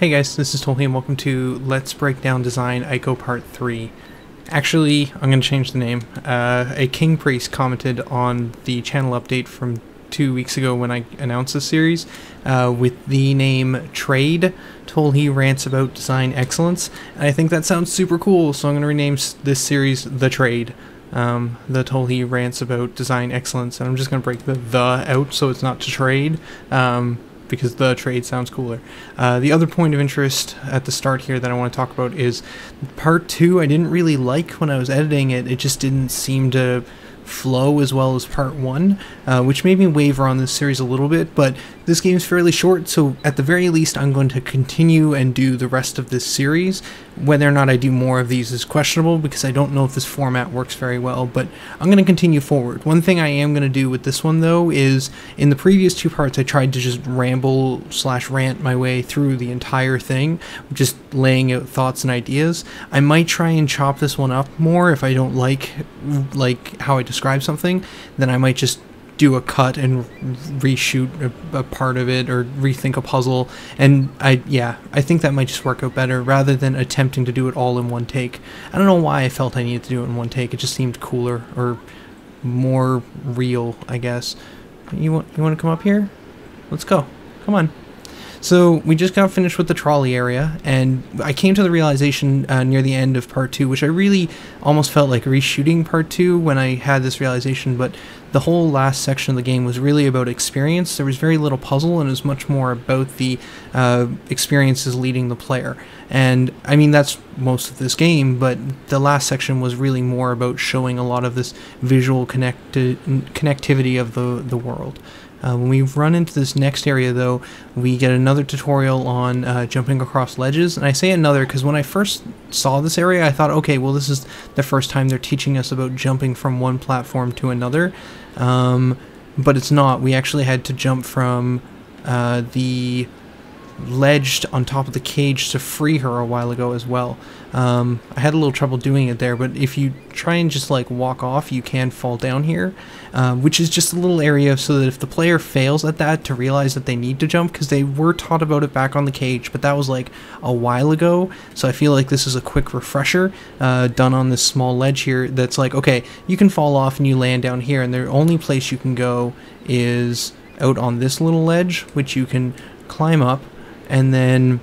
Hey guys, this is Tolhe and welcome to Let's Break Down Design ICO Part 3. Actually, I'm going to change the name. A Kingpreist commented on the channel update from 2 weeks ago when I announced this series with the name T.R.A.D.E. Tolhe Rants About Design Excellence. And I think that sounds super cool, so I'm going to rename this series TheTolhe. The Tolhe Rants About Design Excellence, and I'm just going to break the out so it's not to trade. Because the trade sounds cooler. The other point of interest at the start here that I want to talk about is Part 2. I didn't really like when I was editing it. It just didn't seem to flow as well as Part 1, which made me waver on this series a little bit, but this game is fairly short, so at the very least I'm going to continue and do the rest of this series. Whether or not I do more of these is questionable because I don't know if this format works very well, but I'm going to continue forward. One thing I am going to do with this one though is, in the previous two parts I tried to just ramble/rant my way through the entire thing, just laying out thoughts and ideas. I might try and chop this one up more if I don't like how I describe something. Then I might just do a cut and reshoot a part of it or rethink a puzzle, and I think that might just work out better rather than attempting to do it all in one take. I don't know why I felt I needed to do it in one take. It just seemed cooler or more real, I guess. You want to come up here? Let's go. Come on. So we just got finished with the trolley area, and I came to the realization near the end of Part 2, which I really almost felt like reshooting Part 2 when I had this realization, but the whole last section of the game was really about experience. There was very little puzzle, and it was much more about the experiences leading the player. And I mean, that's most of this game, but the last section was really more about showing a lot of this visual connectivity of the world. When we run into this next area, though, we get another tutorial on jumping across ledges. And I say another because when I first saw this area, I thought, okay, well, this is the first time they're teaching us about jumping from one platform to another. But it's not. We actually had to jump from the ledge on top of the cage to free her a while ago as well. I had a little trouble doing it there, but if you try and just like walk off, you can fall down here, which is just a little area so that if the player fails at that, to realize that they need to jump, because they were taught about it back on the cage, but that was like a while ago, so I feel like this is a quick refresher done on this small ledge here that's like, okay, you can fall off and you land down here, and the only place you can go is out on this little ledge, which you can climb up, and then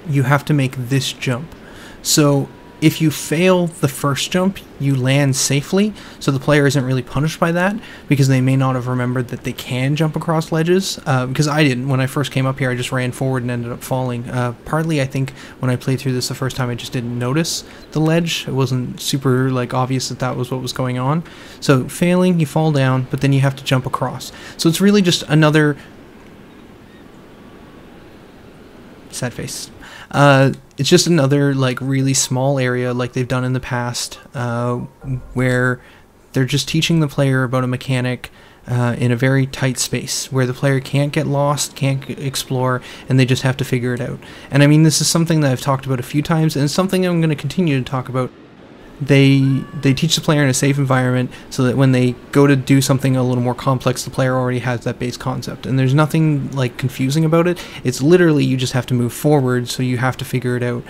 you have to make this jump. So if you fail the first jump, you land safely, so the player isn't really punished by that, because they may not have remembered that they can jump across ledges, because I didn't. When I first came up here, I just ran forward and ended up falling. Partly, I think, when I played through this the first time, I just didn't notice the ledge. It wasn't super obvious that that was what was going on. So failing, you fall down, but then you have to jump across. So it's really just another... sad face. It's just another really small area like they've done in the past, where they're just teaching the player about a mechanic in a very tight space where the player can't get lost, can't explore, and they just have to figure it out. And I mean, this is something that I've talked about a few times, and it's something I'm going to continue to talk about. They teach the player in a safe environment so that when they go to do something a little more complex, the player already has that base concept. And there's nothing confusing about it. It's literally you just have to move forward, so you have to figure it out.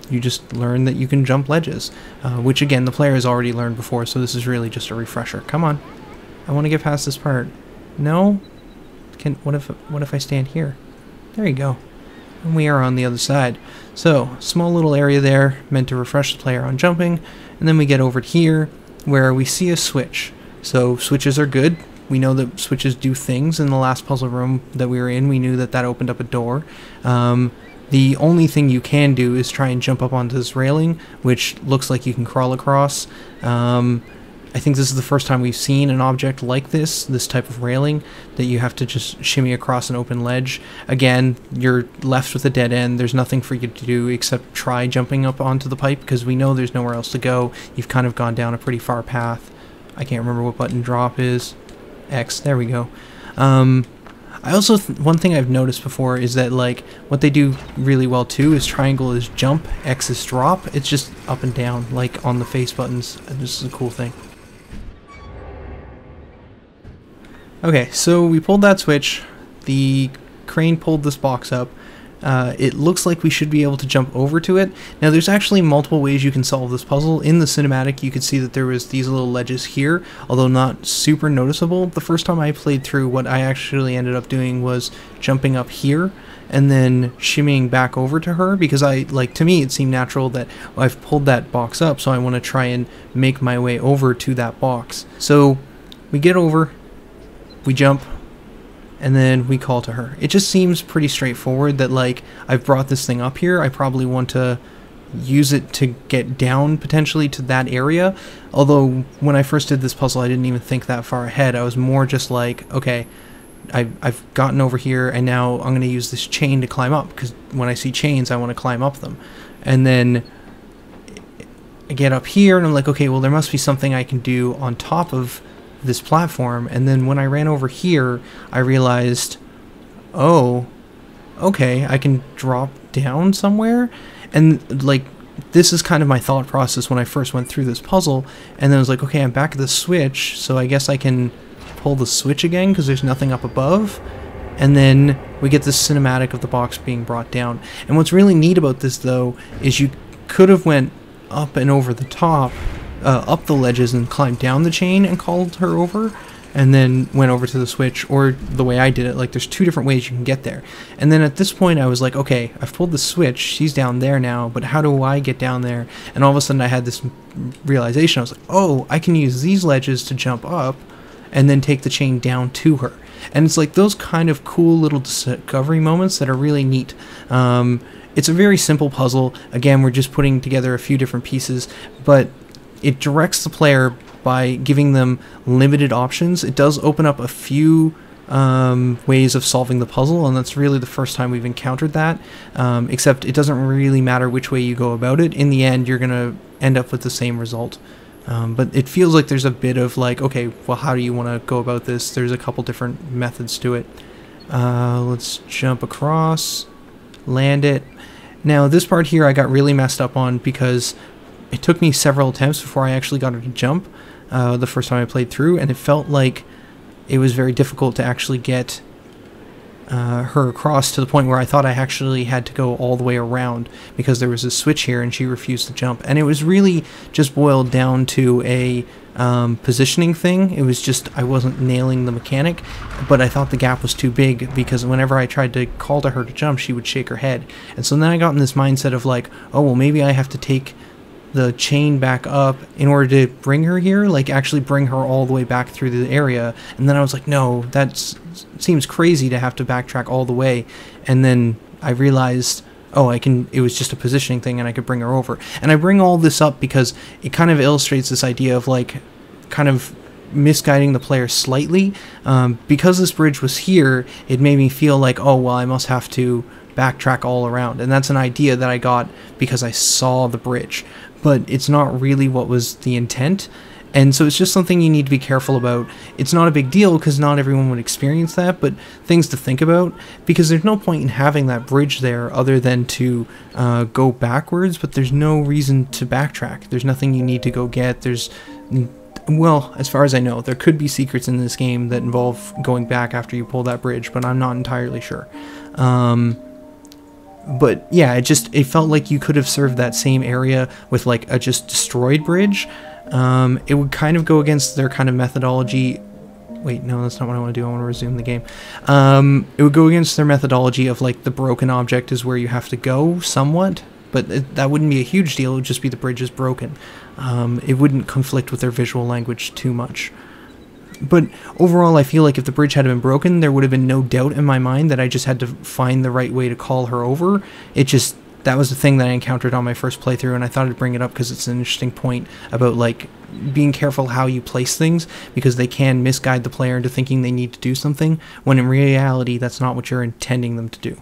You just learn that you can jump ledges, which again the player has already learned before, so this is really just a refresher. Come on, I want to get past this part. No? What if I stand here? There you go. And we are on the other side. So, small little area there, meant to refresh the player on jumping, and then we get over here, where we see a switch. So, switches are good. We know that switches do things. In the last puzzle room that we were in, we knew that that opened up a door. The only thing you can do is try and jump up onto this railing, which looks like you can crawl across. I think this is the first time we've seen an object like this type of railing, that you have to just shimmy across an open ledge. Again, you're left with a dead end. There's nothing for you to do except try jumping up onto the pipe, because we know there's nowhere else to go. You've kind of gone down a pretty far path. I can't remember what button drop is. X, there we go. I also, one thing I've noticed before is that what they do really well too is triangle is jump, X is drop. It's just up and down, like on the face buttons. This is a cool thing. Okay, so we pulled that switch. The crane pulled this box up. It looks like we should be able to jump over to it. Now there's actually multiple ways you can solve this puzzle. In the cinematic you could see that there was these little ledges here, although not super noticeable. The first time I played through, what I actually ended up doing was jumping up here and then shimmying back over to her, because to me it seemed natural that I've pulled that box up, so I want to try and make my way over to that box. So we get over, we jump, and then we call to her. It just seems pretty straightforward that, like, I've brought this thing up here, I probably want to use it to get down potentially to that area. Although when I first did this puzzle I didn't even think that far ahead. I was more just like, okay, I've gotten over here and now I'm going to use this chain to climb up, because when I see chains I want to climb up them. And then I get up here and I'm like, okay, well there must be something I can do on top of this platform. And then when I ran over here I realized, oh, okay, I can drop down somewhere. And like, this is kind of my thought process when I first went through this puzzle. And then I was like, okay, I'm back at the switch, so I guess I can pull the switch again because there's nothing up above. And then we get this cinematic of the box being brought down. And what's really neat about this though is you could have went up and over the top, up the ledges and climbed down the chain and called her over, and then went over to the switch, or the way I did it. Like, there's two different ways you can get there. And then at this point I was like, okay, I've pulled the switch, she's down there now, but how do I get down there? And all of a sudden I had this realization. I was like, oh, I can use these ledges to jump up and then take the chain down to her. And it's like those kind of cool little discovery moments that are really neat. It's a very simple puzzle. Again, we're just putting together a few different pieces, but it directs the player by giving them limited options. It does open up a few ways of solving the puzzle, and that's really the first time we've encountered that, except it doesn't really matter which way you go about it. In the end, you're going to end up with the same result. But it feels like there's a bit of like, okay, well, how do you want to go about this? There's a couple different methods to it. Let's jump across, land it. Now, this part here I got really messed up on because it took me several attempts before I actually got her to jump the first time I played through, and it felt like it was very difficult to actually get her across, to the point where I thought I actually had to go all the way around because there was a switch here and she refused to jump. And it was really just boiled down to a positioning thing. It was just I wasn't nailing the mechanic, but I thought the gap was too big, because whenever I tried to call to her to jump she would shake her head. And so then I got in this mindset of like, oh well, maybe I have to take the chain back up in order to bring her here, like actually bring her all the way back through the area. And then I was like, no, that seems crazy to have to backtrack all the way. And then I realized, oh, it was just a positioning thing and I could bring her over. And I bring all this up because it kind of illustrates this idea of like kind of misguiding the player slightly. Because this bridge was here, it made me feel like, oh well, I must have to backtrack all around. And that's an idea that I got because I saw the bridge, but it's not really what was the intent. And so it's just something you need to be careful about. It's not a big deal because not everyone would experience that, but things to think about, because there's no point in having that bridge there other than to go backwards, but there's no reason to backtrack. There's nothing you need to go get. Well, as far as I know, there could be secrets in this game that involve going back after you pull that bridge, but I'm not entirely sure. But yeah, it felt like you could have served that same area with like a just destroyed bridge. It would kind of go against their kind of methodology. Wait, no, that's not what I want to do. I want to resume the game. It would go against their methodology of like the broken object is where you have to go somewhat, but that wouldn't be a huge deal. It would just be the bridge is broken. It wouldn't conflict with their visual language too much. But overall, I feel like if the bridge had been broken, there would have been no doubt in my mind that I just had to find the right way to call her over. That was the thing that I encountered on my first playthrough, and I thought I'd bring it up because it's an interesting point about like being careful how you place things, because they can misguide the player into thinking they need to do something, when in reality that's not what you're intending them to do.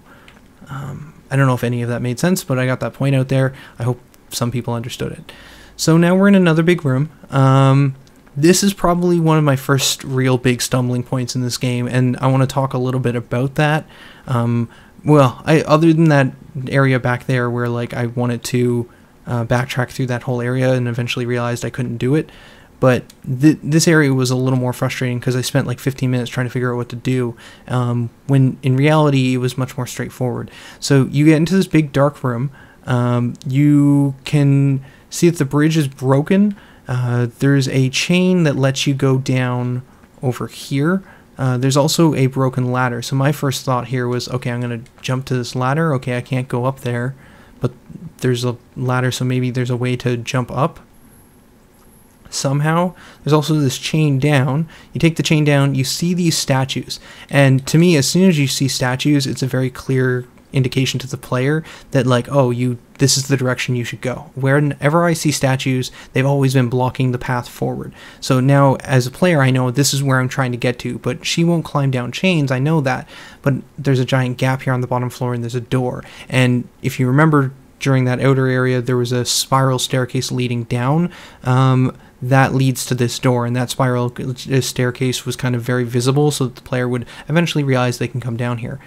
I don't know if any of that made sense, but I got that point out there. I hope some people understood it. So now we're in another big room. This is probably one of my first real big stumbling points in this game, and I want to talk a little bit about that. Well, other than that area back there where like I wanted to backtrack through that whole area and eventually realized I couldn't do it, but this area was a little more frustrating because I spent like 15 minutes trying to figure out what to do, when in reality it was much more straightforward. So you get into this big dark room. You can see that the bridge is broken. There's a chain that lets you go down over here. There's also a broken ladder. So my first thought here was, okay, I'm going to jump to this ladder. Okay, I can't go up there, but there's a ladder, so maybe there's a way to jump up somehow. There's also this chain down. You take the chain down, you see these statues. And to me, as soon as you see statues, it's a very clear indication to the player that, like, oh, this is the direction you should go. Whenever I see statues, they've always been blocking the path forward. So now as a player, I know this is where I'm trying to get to, but she won't climb down chains, I know that, but there's a giant gap here on the bottom floor and there's a door. And if you remember, during that outer area there was a spiral staircase leading down, that leads to this door, and that spiral staircase was kind of very visible so that the player would eventually realize they can come down here.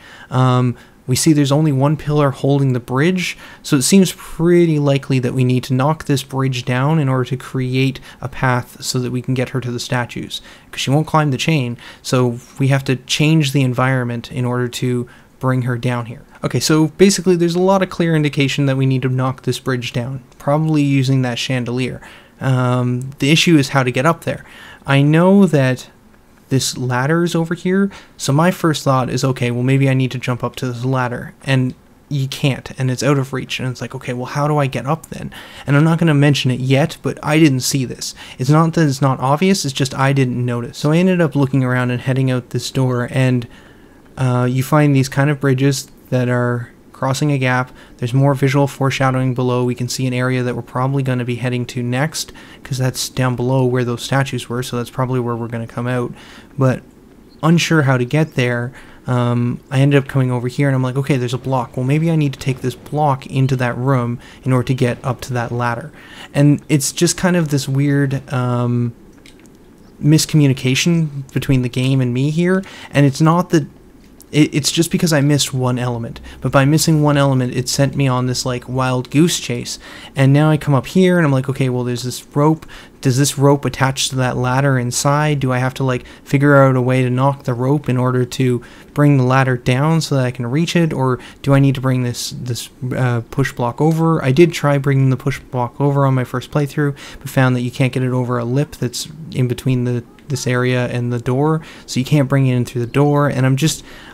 We see there's only one pillar holding the bridge, so it seems pretty likely that we need to knock this bridge down in order to create a path so that we can get her to the statues, because she won't climb the chain, so we have to change the environment in order to bring her down here. Okay, so basically there's a lot of clear indication that we need to knock this bridge down, probably using that chandelier. The issue is how to get up there. I know that this ladder is over here, so my first thought is, okay, well maybe I need to jump up to this ladder, and you can't, and it's out of reach, and it's like, okay, well how do I get up then? And I'm not going to mention it yet, but I didn't see this. It's not that it's not obvious, it's just I didn't notice. So I ended up looking around and heading out this door, and you find these kind of bridges that are crossing a gap. There's more visual foreshadowing below. We can see an area that we're probably going to be heading to next, because that's down below where those statues were, so that's probably where we're going to come out. But unsure how to get there, I ended up coming over here and I'm like, okay, there's a block. Well, maybe I need to take this block into that room in order to get up to that ladder. And it's just kind of this weird miscommunication between the game and me here, and it's not that it's just because I missed one element, but by missing one element it sent me on this like wild goose chase. And now I come up here and I'm like, okay, well there's this rope. Does this rope attach to that ladder inside? Do I have to like figure out a way to knock the rope in order to bring the ladder down so that I can reach it, or do I need to bring this push block over? I did try bringing the push block over on my first playthrough, but found that you can't get it over a lip that's in between this area and the door, so you can't bring it in through the door. And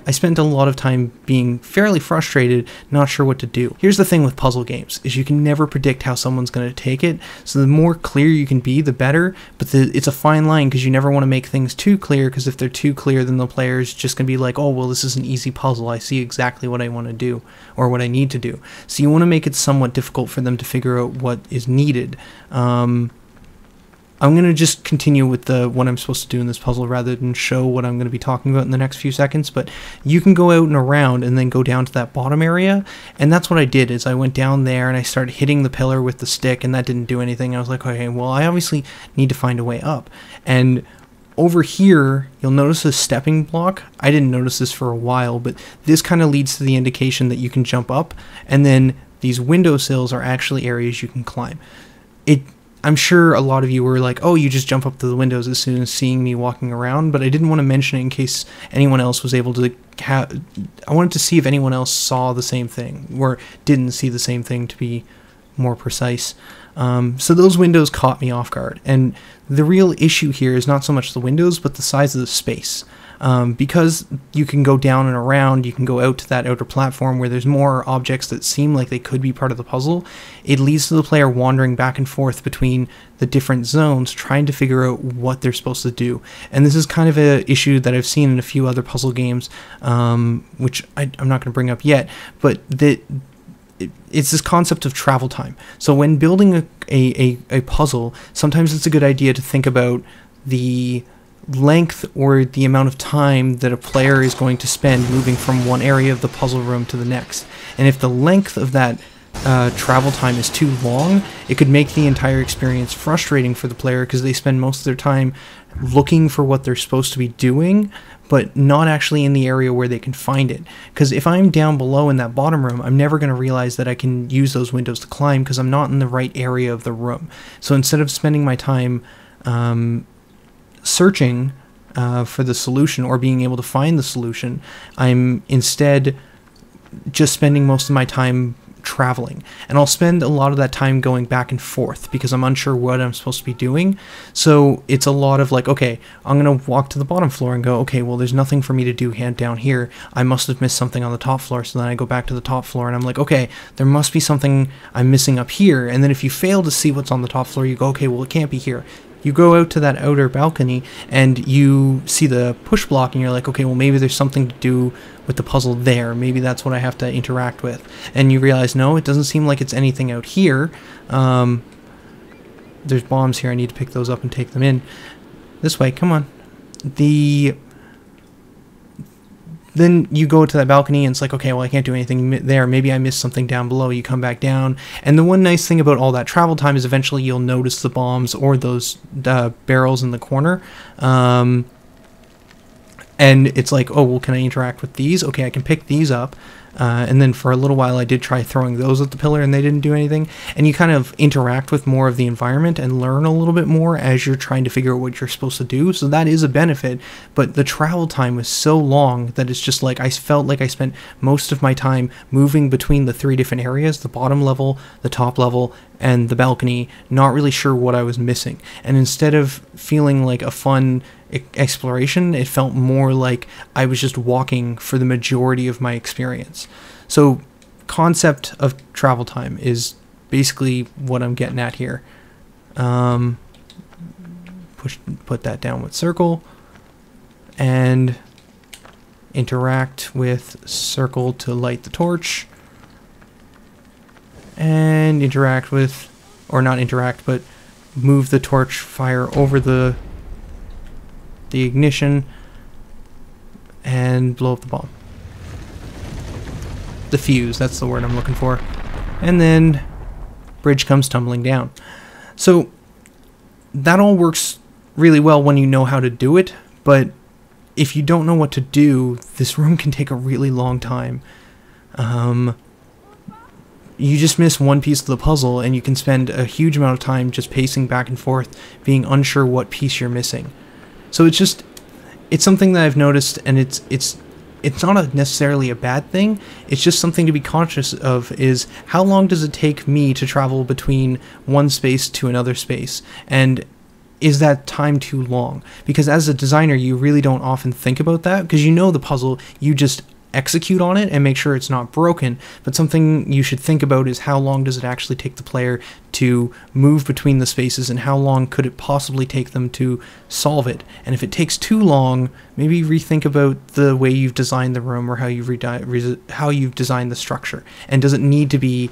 I spent a lot of time being fairly frustrated, not sure what to do. Here's the thing with puzzle games, is you can never predict how someone's going to take it, so the more clear you can be, the better, but it's a fine line, because you never want to make things too clear, because if they're too clear, then the player's just going to be like, oh, well, this is an easy puzzle, I see exactly what I want to do, or what I need to do. So you want to make it somewhat difficult for them to figure out what is needed. I'm going to just continue with what I'm supposed to do in this puzzle rather than show what I'm going to be talking about in the next few seconds, but you can go out and around and then go down to that bottom area, and that's what I did. Is I went down there and I started hitting the pillar with the stick, and that didn't do anything. I was like, okay, well I obviously need to find a way up. And over here, you'll notice a stepping block. I didn't notice this for a while, but this kind of leads to the indication that you can jump up, and then these windowsills are actually areas you can climb. I'm sure a lot of you were like, oh, you just jump up to the windows as soon as seeing me walking around, but I didn't want to mention it in case anyone else was able to I wanted to see if anyone else saw the same thing, or didn't see the same thing, to be more precise. So those windows caught me off guard, and the real issue here is not so much the windows, but the size of the space. Because you can go down and around, you can go out to that outer platform where there's more objects that seem like they could be part of the puzzle. It leads to the player wandering back and forth between the different zones, trying to figure out what they're supposed to do. And this is kind of an issue that I've seen in a few other puzzle games, which I'm not going to bring up yet, but it's this concept of travel time. So when building a puzzle, sometimes it's a good idea to think about the length or the amount of time that a player is going to spend moving from one area of the puzzle room to the next. And if the length of that travel time is too long, it could make the entire experience frustrating for the player, because they spend most of their time looking for what they're supposed to be doing, but not actually in the area where they can find it. Because if I'm down below in that bottom room, I'm never going to realize that I can use those windows to climb, because I'm not in the right area of the room. So instead of spending my time searching for the solution or being able to find the solution. I'm instead just spending most of my time traveling, and I'll spend a lot of that time going back and forth because I'm unsure what I'm supposed to be doing. So it's a lot of like, okay, I'm gonna walk to the bottom floor and go, okay, well, there's nothing for me to do down here. I must have missed something on the top floor. So then I go back to the top floor and I'm like, okay, there must be something I'm missing up here. And then if you fail to see what's on the top floor, you go, okay, well, it can't be here. You go out to that outer balcony and you see the push block and you're like, okay, well, maybe there's something to do with the puzzle there. Maybe that's what I have to interact with. And you realize, no, it doesn't seem like it's anything out here. There's bombs here. I need to pick those up and take them in. This way, come on. Then you go to that balcony and it's like, okay, well, I can't do anything there. Maybe I missed something down below. You come back down. And the one nice thing about all that travel time is eventually you'll notice the bombs or those barrels in the corner. And it's like, oh, well, can I interact with these? Okay, I can pick these up. And then for a little while I did try throwing those at the pillar and they didn't do anything. And you kind of interact with more of the environment and learn a little bit more as you're trying to figure out what you're supposed to do. So that is a benefit. But the travel time was so long that it's just like I felt like I spent most of my time moving between the 3 different areas, the bottom level, the top level, and the balcony, not really sure what I was missing. And instead of feeling like a fun exploration, it felt more like I was just walking for the majority of my experience. So concept of travel time is basically what I'm getting at here. Put that down with circle and interact with circle to light the torch, and interact with, or not interact, but move the torch fire over the ignition and blow up the bomb. The fuse, that's the word I'm looking for. And then bridge comes tumbling down. So that all works really well when you know how to do it, but if you don't know what to do, this room can take a really long time. You just miss one piece of the puzzle and you can spend a huge amount of time just pacing back and forth, being unsure what piece you're missing. So it's something that I've noticed, and it's not necessarily a bad thing. It's just something to be conscious of, is how long does it take me to travel between one space to another space? And is that time too long? Because as a designer, you really don't often think about that, because you know the puzzle, you just execute on it and make sure it's not broken. But something you should think about is how long does it actually take the player to move between the spaces, and how long could it possibly take them to solve it. And if it takes too long, maybe rethink about the way you've designed the room, or how you've designed the structure. And does it need to be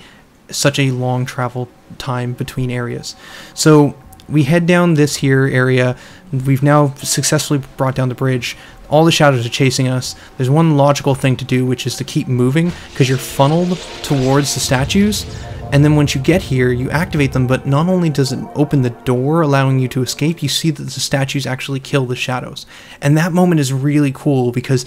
such a long travel time between areas? So we head down this here area. We've now successfully brought down the bridge. All the shadows are chasing us. There's one logical thing to do, which is to keep moving, because you're funneled towards the statues. And then once you get here, you activate them, but not only does it open the door allowing you to escape, you see that the statues actually kill the shadows. And that moment is really cool, because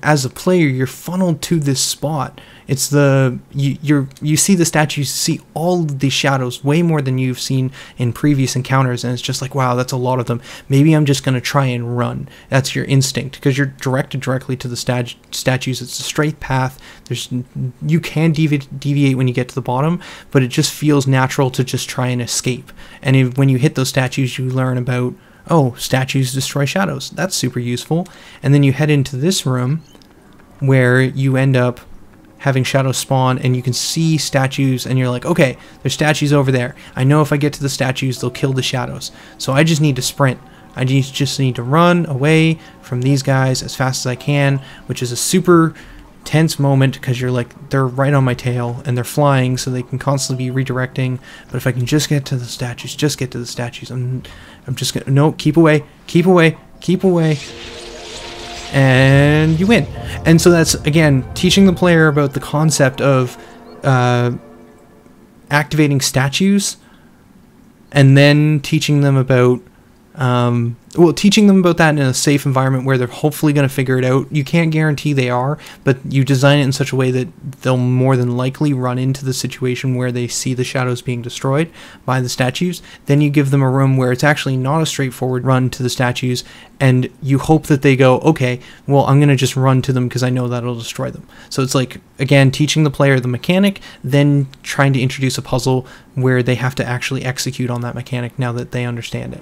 as a player, you're funneled to this spot. It's you see the statues, see all of these shadows, way more than you've seen in previous encounters, and it's just like, wow, that's a lot of them. Maybe I'm just going to try and run. That's your instinct, because you're directed directly to the statues. It's a straight path. You can deviate when you get to the bottom, but it just feels natural to just try and escape. And when you hit those statues, you learn about, oh, statues destroy shadows. That's super useful. And then you head into this room where you end up having shadows spawn, and you can see statues, and you're like, okay, there's statues over there. I know if I get to the statues, they'll kill the shadows. So I just need to sprint. I just need to run away from these guys as fast as I can, which is a super tense moment, because you're like, they're right on my tail and they're flying, so they can constantly be redirecting. But if I can just get to the statues, I'm just gonna, no, keep away, and you win. And so that's, again, teaching the player about the concept of activating statues, and then teaching them about Well, teaching them about that in a safe environment where they're hopefully going to figure it out. You can't guarantee they are, but you design it in such a way that they'll more than likely run into the situation where they see the shadows being destroyed by the statues. Then you give them a room where it's actually not a straightforward run to the statues, and you hope that they go, okay, well, I'm going to just run to them because I know that'll destroy them. So it's like, again, teaching the player the mechanic, then trying to introduce a puzzle where they have to actually execute on that mechanic now that they understand it.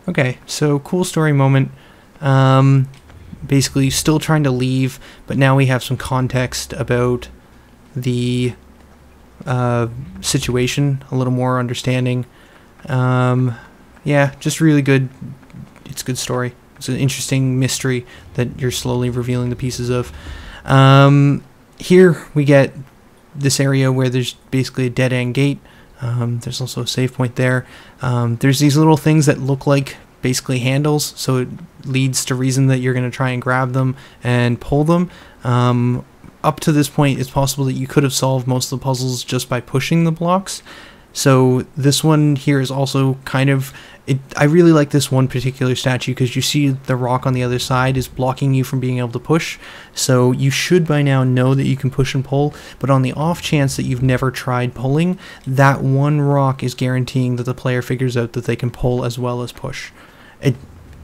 Okay, so cool story moment. Basically still trying to leave, but now we have some context about the situation, a little more understanding. Yeah, just really good. It's a good story. It's an interesting mystery that you're slowly revealing the pieces of. Here we get this area where there's basically a dead-end gate. There's also a save point there. There's these little things that look like basically handles, so it leads to reason that you're going to try and grab them and pull them. Up to this point, it's possible that you could have solved most of the puzzles just by pushing the blocks. So this one here is also kind of... I really like this one particular statue because you see the rock on the other side is blocking you from being able to push. So you should by now know that you can push and pull, but on the off chance that you've never tried pulling, that one rock is guaranteeing that the player figures out that they can pull as well as push.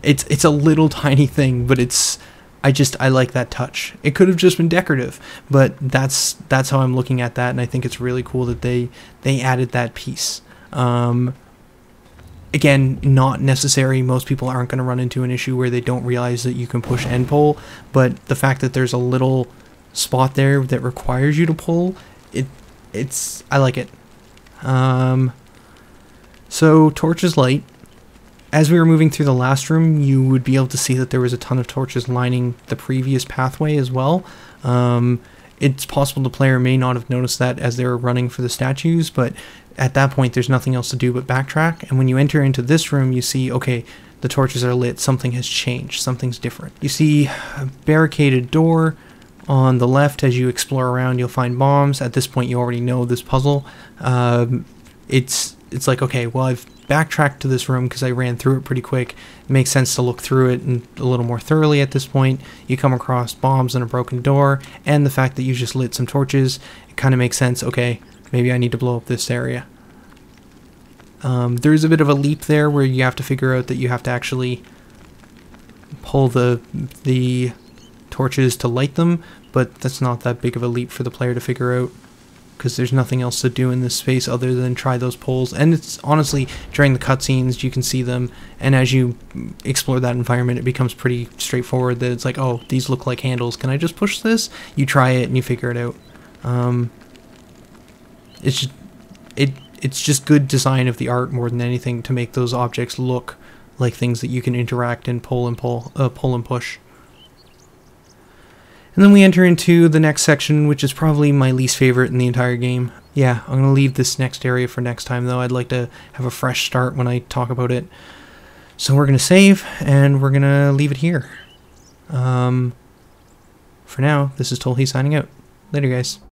It's a little tiny thing, but I like that touch. It could have just been decorative, but that's how I'm looking at that, and I think it's really cool that they added that piece. Again, not necessary. Most people aren't going to run into an issue where they don't realize that you can push and pull, but the fact that there's a little spot there that requires you to pull, I like it. So torches light. As we were moving through the last room, you would be able to see that there was a ton of torches lining the previous pathway as well. It's possible the player may not have noticed that as they were running for the statues, but at that point there's nothing else to do but backtrack. And when you enter into this room, you see, okay, the torches are lit, something has changed, something's different. You see a barricaded door on the left. As you explore around, you'll find bombs. At this point, you already know this puzzle. It's like, okay, well, I've backtracked to this room because I ran through it pretty quick. It makes sense to look through it and a little more thoroughly at this point. You come across bombs and a broken door, and the fact that you just lit some torches, it kind of makes sense. Okay, maybe I need to blow up this area. There's a bit of a leap there where you have to figure out that you have to actually pull the torches to light them, but that's not that big of a leap for the player to figure out, because there's nothing else to do in this space other than try those pulls. And it's honestly, during the cutscenes, you can see them, and as you explore that environment, it becomes pretty straightforward that it's like, oh, these look like handles. Can I just push this? You try it and you figure it out. It's just good design of the art more than anything to make those objects look like things that you can interact and pull and push. And then we enter into the next section, which is probably my least favorite in the entire game. Yeah, I'm going to leave this next area for next time, though. I'd like to have a fresh start when I talk about it. So we're going to save, and we're going to leave it here. For now, this is TheTolhe signing out. Later, guys.